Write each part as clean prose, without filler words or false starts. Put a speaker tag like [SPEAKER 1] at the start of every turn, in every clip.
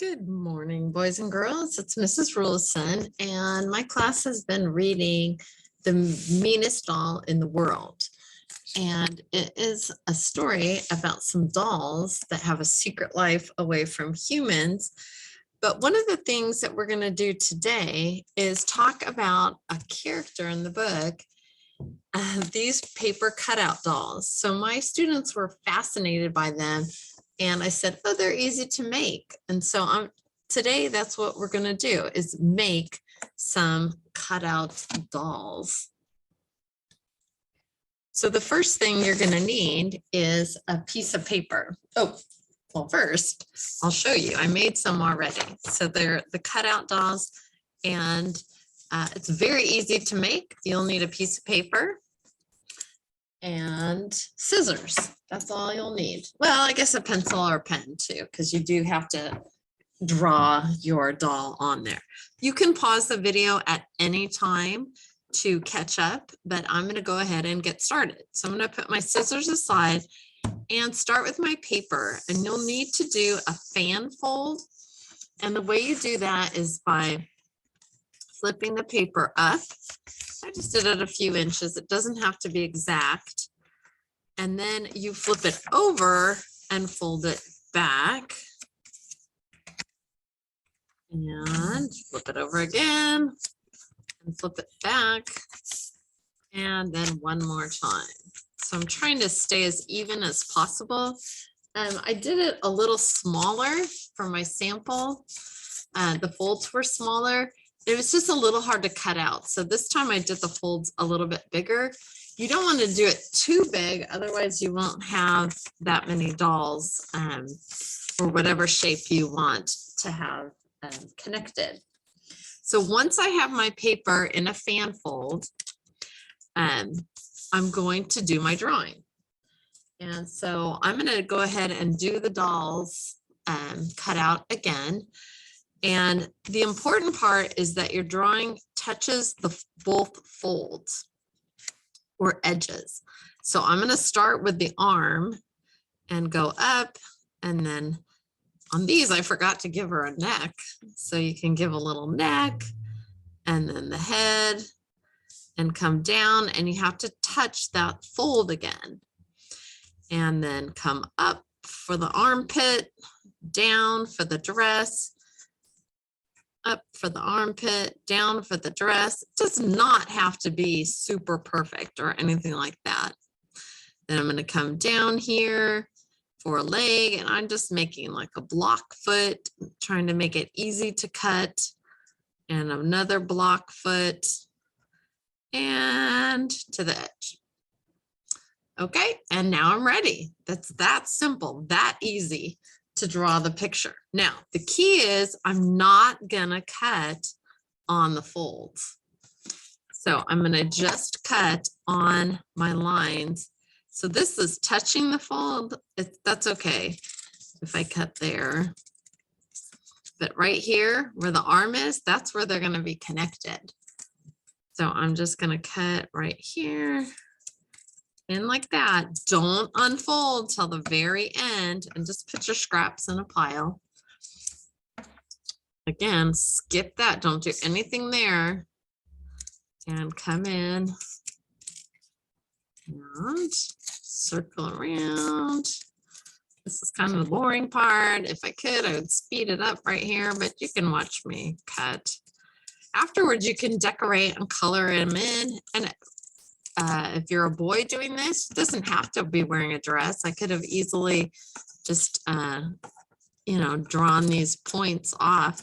[SPEAKER 1] Good morning, boys and girls. It's Mrs. Rulison, and my class has been reading The Meanest Doll in the World. And it is a story about some dolls that have a secret life away from humans. But one of the things that we're going to do today is talk about a character in the book, these paper cutout dolls. So my students were fascinated by them. And I said, oh, they're easy to make. And so today that's what we're going to do is make some cutout dolls. So the first thing you're going to need is a piece of paper. Oh, well, first I'll show you. I made some already. So they're the cutout dolls, and it's very easy to make. You'll need a piece of paper and scissors. That's all you'll need. Well, I guess a pencil or pen too, because you do have to draw your doll on there. You can pause the video at any time to catch up, but I'm going to go ahead and get started. So I'm going to put my scissors aside and start with my paper, and you'll need to do a fan fold. And the way you do that is by flipping the paper up. I just did it a few inches. It doesn't have to be exact. And then you flip it over and fold it back. And flip it over again and flip it back. And then one more time. So I'm trying to stay as even as possible. I did it a little smaller for my sample. The folds were smaller. It was just a little hard to cut out. So this time I did the folds a little bit bigger. You don't want to do it too big, otherwise you won't have that many dolls or whatever shape you want to have connected. So once I have my paper in a fan fold, I'm going to do my drawing. And so I'm going to go ahead and do the dolls cut out again. And the important part is that your drawing touches both folds or edges. So I'm going to start with the arm and go up, and then on these, I forgot to give her a neck. So you can give a little neck and then the head and come down, and you have to touch that fold again. And then come up for the armpit, down for the dress, up for the armpit, down for the dress. It does not have to be super perfect or anything like that. Then I'm going to come down here for a leg, and I'm just making like a block foot, trying to make it easy to cut, and another block foot, and to the edge. Okay, and now I'm ready. That's that simple, that easy to draw the picture. Now, the key is I'm not gonna cut on the folds. So I'm gonna just cut on my lines. So this is touching the fold. That's okay if I cut there. But right here where the arm is, that's where they're gonna be connected. So I'm just gonna cut right here. And like that. Don't unfold till the very end, and just put your scraps in a pile. Again, skip that. Don't do anything there. And come in and circle around. This is kind of the boring part. If I could, I would speed it up right here, but you can watch me cut. Afterwards, you can decorate and color them in. And if you're a boy doing this, it doesn't have to be wearing a dress. I could have easily just, drawn these points off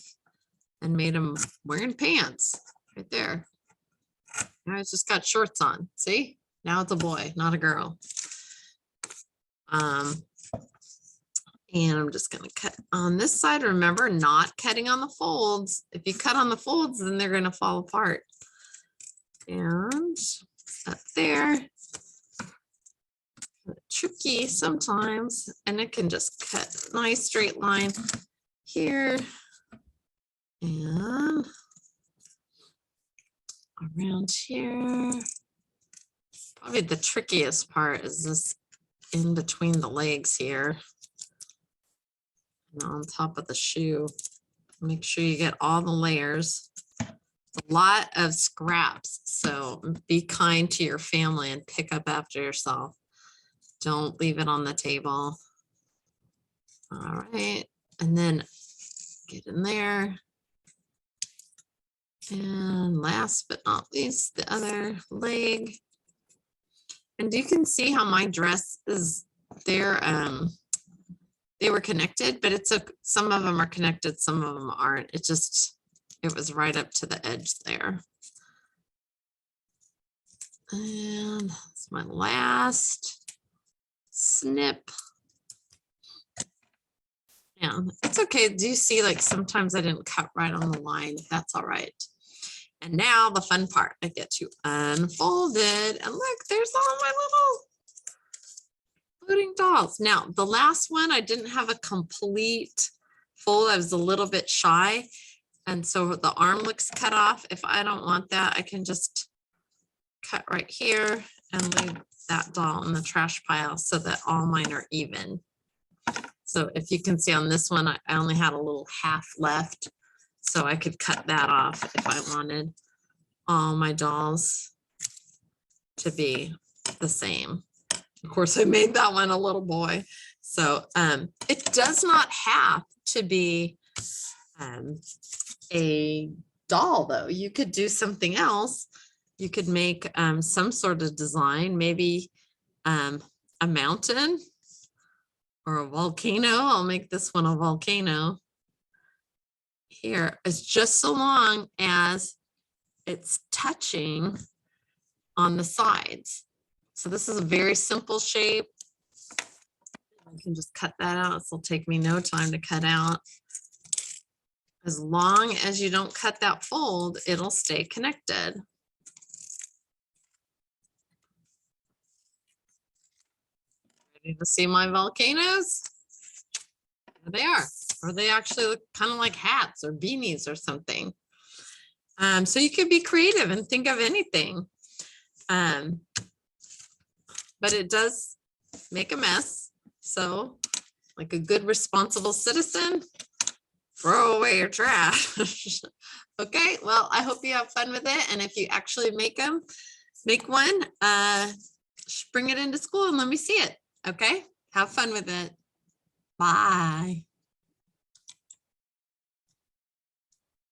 [SPEAKER 1] and made them wearing pants right there. Now it's just got shorts on. See, now it's a boy, not a girl. And I'm just going to cut on this side. Remember, not cutting on the folds. If you cut on the folds, then they're going to fall apart. And up there, tricky sometimes, and it can just cut a nice straight line here and around here. Probably the trickiest part is this in between the legs here. And on top of the shoe, make sure you get all the layers. It's a lot of scraps, so be kind to your family and pick up after yourself. Don't leave it on the table. All right, and then get in there. And last but not least, the other leg. And you can see how my dress is there. They were connected, but it's some of them are connected, some of them aren't. It was right up to the edge there. And that's my last snip. Yeah, it's okay. Do you see, like, sometimes I didn't cut right on the line? That's all right. And now the fun part, I get to unfold it. And look, there's all my little floating dolls. Now, the last one, I didn't have a complete fold. I was a little bit shy. And so the arm looks cut off. If I don't want that, I can just cut right here and leave that doll in the trash pile so that all mine are even. So if you can see on this one, I only had a little half left. So I could cut that off if I wanted all my dolls to be the same. Of course, I made that one a little boy. So it does not have to be a doll, though. You could do something else. You could make some sort of design, maybe a mountain or a volcano. I'll make this one a volcano. Here is just so long as it's touching on the sides. So this is a very simple shape. I can just cut that out. This will take me no time to cut out. As long as you don't cut that fold, it'll stay connected. Ready to see my volcanoes? There they are. Or they actually look kind of like hats or beanies or something. So you could be creative and think of anything. But it does make a mess. So, like a good responsible citizen, throw away your trash. Okay, well, I hope you have fun with it. And if you actually make one, bring it into school and let me see it. Okay, have fun with it. Bye.